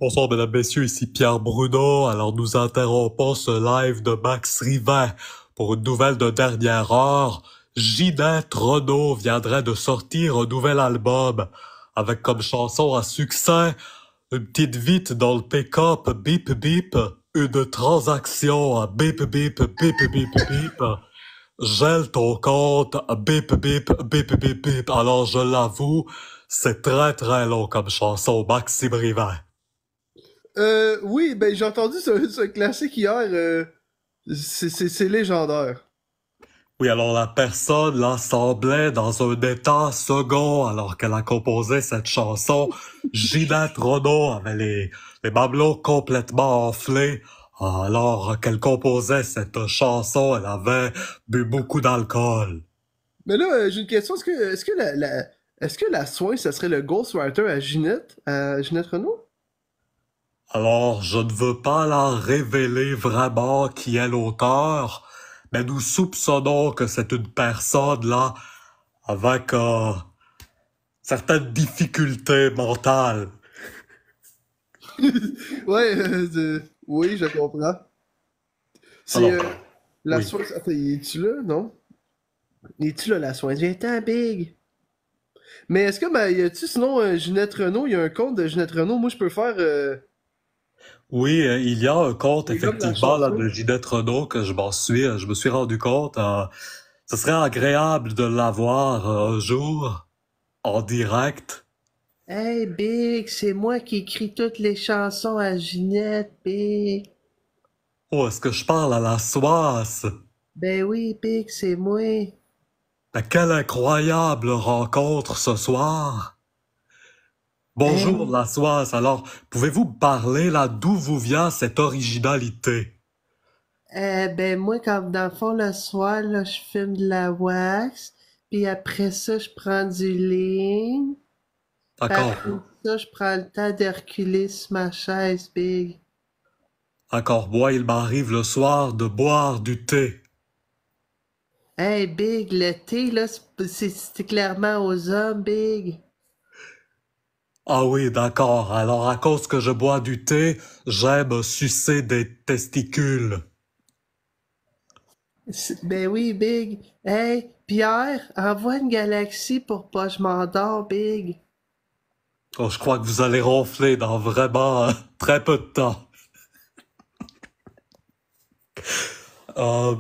Bonsoir, mesdames, messieurs, ici Pierre Bruno. Alors, nous interrompons ce live de Max Rivet pour une nouvelle de dernière heure. Ginette Renault viendrait de sortir un nouvel album avec comme chanson à succès une petite vite dans le pick-up bip bip, une transaction à bip bip bip bip bip. Gèle ton compte bip bip bip bip bip. Alors, je l'avoue, c'est très très long comme chanson, Maxime Rivet. Oui, ben j'ai entendu ce classique hier. C'est légendaire. Oui, alors la personne là semblait dans un état second alors qu'elle a composé cette chanson. Ginette Renault avait les mamelons complètement enflés. Alors qu'elle composait cette chanson, elle avait bu beaucoup d'alcool. Mais là, j'ai une question. Est-ce que la soin, ça serait le ghostwriter à Ginette Renault? Alors, je ne veux pas la révéler vraiment qui est l'auteur, mais nous soupçonnons que c'est une personne là avec certaines difficultés mentales. Ouais, oui, je comprends. C'est Alors, la oui. soin. Attends, es-tu là? Non? Es-tu là, la soin? Viens-t'en, big. Mais est-ce que, ben, y a-tu sinon Ginette Renault? Il y a un compte de Ginette Renault. Moi, je peux faire Oui, il y a un compte les gars de la effectivement là chanson. de Ginette Renault que je me suis rendu compte. Ce serait agréable de l'avoir un jour en direct. Hey, Big, c'est moi qui écris toutes les chansons à Ginette, Big. Oh, est-ce que je parle à la Soisse? Ben oui, Big, c'est moi. Mais quelle incroyable rencontre ce soir! Bonjour Hey, la Soisse. Alors, pouvez-vous me parler là d'où vous vient cette originalité? ben moi, comme dans le fond, le soir, là, je fume de la wax, puis après ça, je prends du lean, puis D'accord, après ça, je prends le temps de reculer sur ma chaise, Big. d'accord. Moi, il m'arrive le soir de boire du thé. Hey, Big, le thé, là, c'est clairement aux hommes, Big. Ah oui, d'accord. Alors, à cause que je bois du thé, j'aime sucer des testicules. Ben oui, Big. Hey, Pierre, envoie une galaxie pour pas que je m'endors, Big. Oh, je crois que vous allez ronfler dans vraiment très peu de temps. Euh,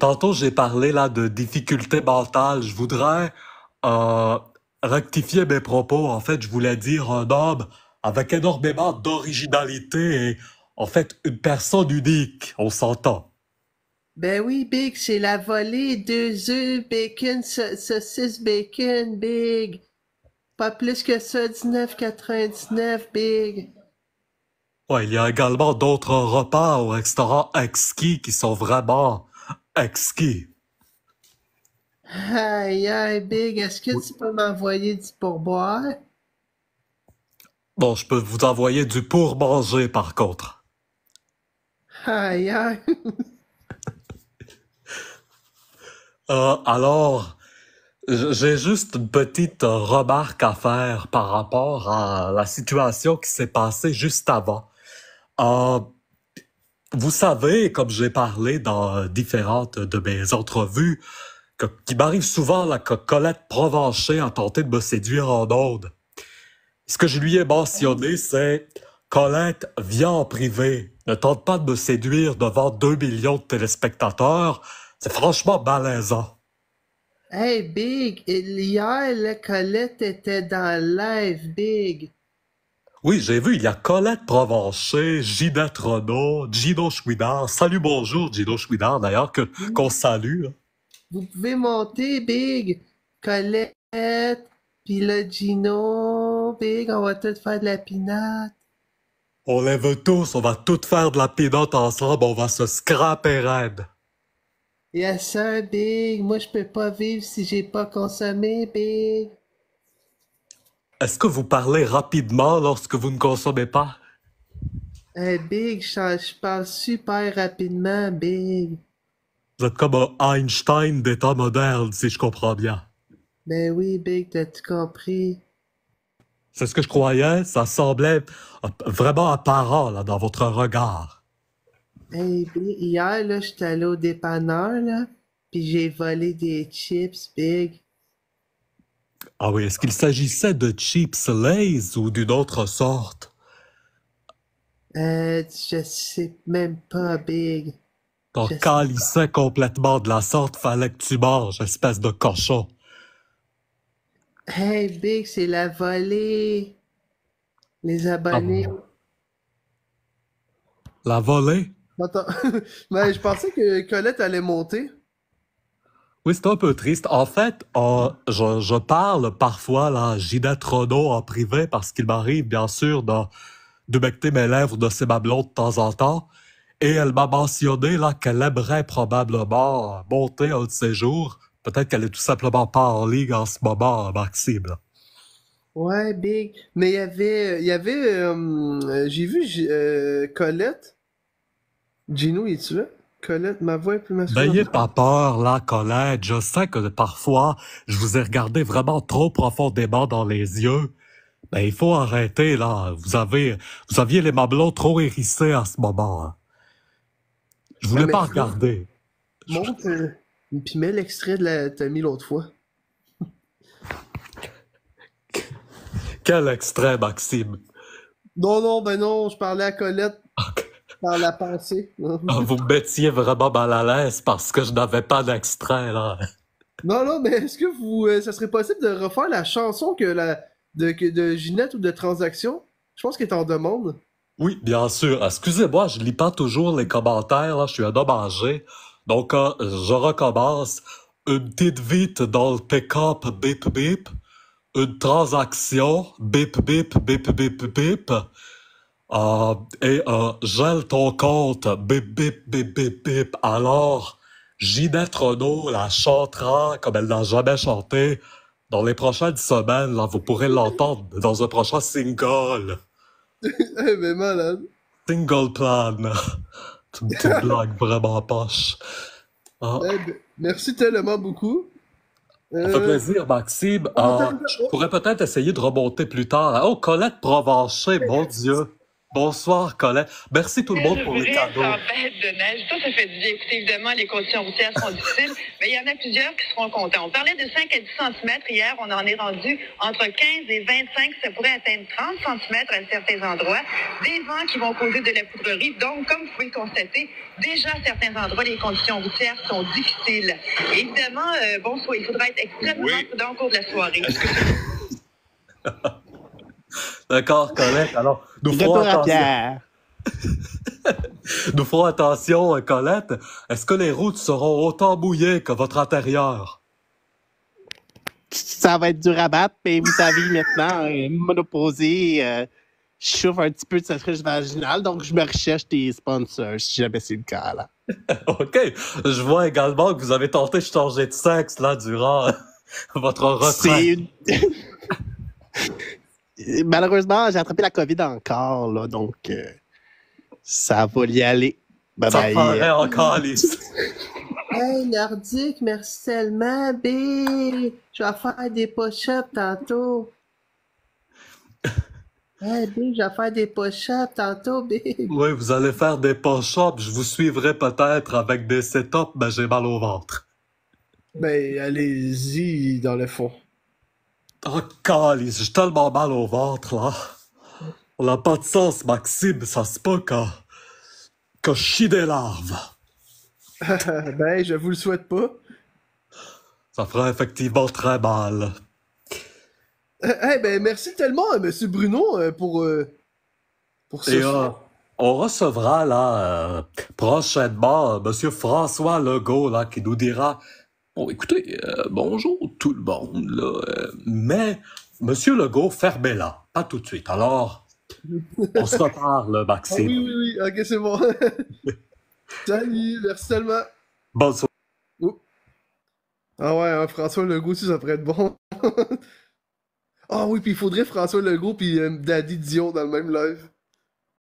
tantôt, j'ai parlé là de difficultés mentales. Je voudrais euh, rectifier mes propos. En fait, je voulais dire un homme avec énormément d'originalité et en fait une personne unique. On s'entend. Ben oui, Big, c'est la volée, 2 œufs, bacon, saucisse, bacon, Big. Pas plus que ça, 19,99, Big. Ouais, il y a également d'autres repas au restaurant exquis qui sont vraiment exquis. Aïe, aïe, Big, est-ce que Oui. tu peux m'envoyer du pourboire? Bon, je peux vous envoyer du pour manger par contre. Aïe, aïe. Alors, j'ai juste une petite remarque à faire par rapport à la situation qui s'est passée juste avant. Euh, Vous savez, comme j'ai parlé dans différentes de mes entrevues, qu'il m'arrive souvent là, que Colette Provencher a tenté de me séduire en ondes. Ce que je lui ai mentionné, c'est Colette, viens en privé. Ne tente pas de me séduire devant 2 millions de téléspectateurs. C'est franchement malaisant. Hey, Big, hier, la Colette était dans le live, Big. Oui, j'ai vu, il y a Colette Provencher, Ginette Renault, Gino Chouinard. Salut, bonjour, Gino Chouinard, d'ailleurs, qu'on salue, hein. Vous pouvez monter, Big. Colette, puis le Gino, Big, on va tout faire de la pinate. On les veut tous, on va tout faire de la pinotte ensemble, on va se scraper raide. Yes, sir, Big. Moi, je peux pas vivre si j'ai pas consommé, Big. Est-ce que vous parlez rapidement lorsque vous ne consommez pas? Hey, Big, je parle super rapidement, Big. Vous êtes comme un Einstein des temps modernes, si je comprends bien. Ben oui, Big, t'as-tu compris? C'est ce que je croyais. Ça semblait vraiment apparent là, dans votre regard. Hey, Big, hier, là, j'étais allé au dépanneur, là, puis j'ai volé des chips, Big. Ah oui, est-ce qu'il s'agissait de Chips Lays ou d'une autre sorte? Je sais même pas, Big. T'en Je sais. calissais complètement de la sorte, fallait que tu manges, espèce de cochon. Hey, Big, c'est la volée. Les Ah, abonnés. la volée? Attends. Mais je pensais que Colette allait monter. Oui, c'est un peu triste. En fait, je parle parfois là, à Ginette Renault en privé parce qu'il m'arrive, bien sûr, de becter mes lèvres de ses mamelons de temps en temps. Et elle m'a mentionné là qu'elle aimerait probablement monter un de ces jours. Peut-être qu'elle est tout simplement pas en ligne en ce moment, Maxime. Là. Ouais, Big. Mais j'ai vu Colette. Gino, es-tu là? Colette, ma voix est plus masculine. N'ayez pas peur, là, Colette. Je sais que parfois, je vous ai regardé vraiment trop profondément dans les yeux. Mais il faut arrêter, là. Vous aviez les mamelons trop hérissés à ce moment. Hein. Je voulais Mais pas regarder. monte, puis mets l'extrait t'as mis l'autre fois. Quel extrait, Maxime? Non, ben non, je parlais à Colette par la pensée. Ah, vous me mettiez vraiment mal à l'aise parce que je n'avais pas d'extrait, là. Non, mais est-ce que ça serait possible de refaire la chanson de Ginette ou de Transaction? Je pense qu'elle est en demande. Oui, bien sûr. Excusez-moi, je lis pas toujours les commentaires, là. Je suis un homme âgé. Donc, je recommence. Une petite vite dans le pick-up, bip bip. Une transaction, bip bip, bip bip bip. Et gèle ton compte, bip bip bip bip bip. Alors, Ginette Renault la chantera comme elle n'a jamais chanté. Dans les prochaines semaines, là, vous pourrez l'entendre dans un prochain single. Eh ben malade. Single plan. C'est une petite blague vraiment poche. Ah, Eh ben, merci tellement beaucoup. ça fait plaisir, Maxime. Je pourrais peut-être essayer de remonter plus tard. Oh, Colette Provencher, mon Dieu. Bonsoir, Colette. Merci tout le monde pour les cadeaux. Tempête de neige, ça fait du bien. Écoutez, évidemment, les conditions routières sont difficiles, mais il y en a plusieurs qui seront contents. On parlait de 5 à 10 cm hier, on en est rendu entre 15 et 25, ça pourrait atteindre 30 cm à certains endroits. Des vents qui vont causer de la poudrerie. Donc, comme vous pouvez le constater, déjà à certains endroits, les conditions routières sont difficiles. Et évidemment, il faudra être extrêmement prudent au cours de la soirée. D'accord, Colette. Alors, nous ferons attention. Nous ferons attention, Colette. Est-ce que les routes seront autant mouillées que votre intérieur? Ça va être dur à battre, mais vous savez, maintenant, monopausée, je souffre un petit peu de cette riche vaginale, donc je me recherche des sponsors, si jamais c'est le cas, là. OK. Je vois également que vous avez tenté de changer de sexe, là, durant votre retraite. Malheureusement, j'ai attrapé la COVID encore, là, donc ça va y aller. Bye Ça bye. ferait encore les... Hey, Nordique, merci tellement, Big. Je vais faire des push-ups tantôt. Hey, Big, je vais faire des push-ups tantôt, Big. Oui, vous allez faire des push-ups. Je vous suivrai peut-être avec des set-ups, mais j'ai mal au ventre. Ben, allez-y dans le fond. Oh, calice, j'ai tellement mal au ventre, là. On n'a pas de sens, Maxime. Ça se peut que je chie des larves. Ben, je vous le souhaite pas. Ça ferait effectivement très mal. Ben, merci tellement, Monsieur Bruno, pour ce Et soir. on recevra, là, prochainement, Monsieur François Legault, là, qui nous dira... Bon, écoutez, bonjour tout le monde, là, mais Monsieur Legault, fermez-la, pas tout de suite. Alors, on se reparle, Ah Maxime. oui, ok, c'est bon. Salut, merci tellement. Bonne soirée. Oh. Ah ouais, hein, François Legault, ça pourrait être bon. Ah oui, puis il faudrait François Legault puis Daddy Dion dans le même live.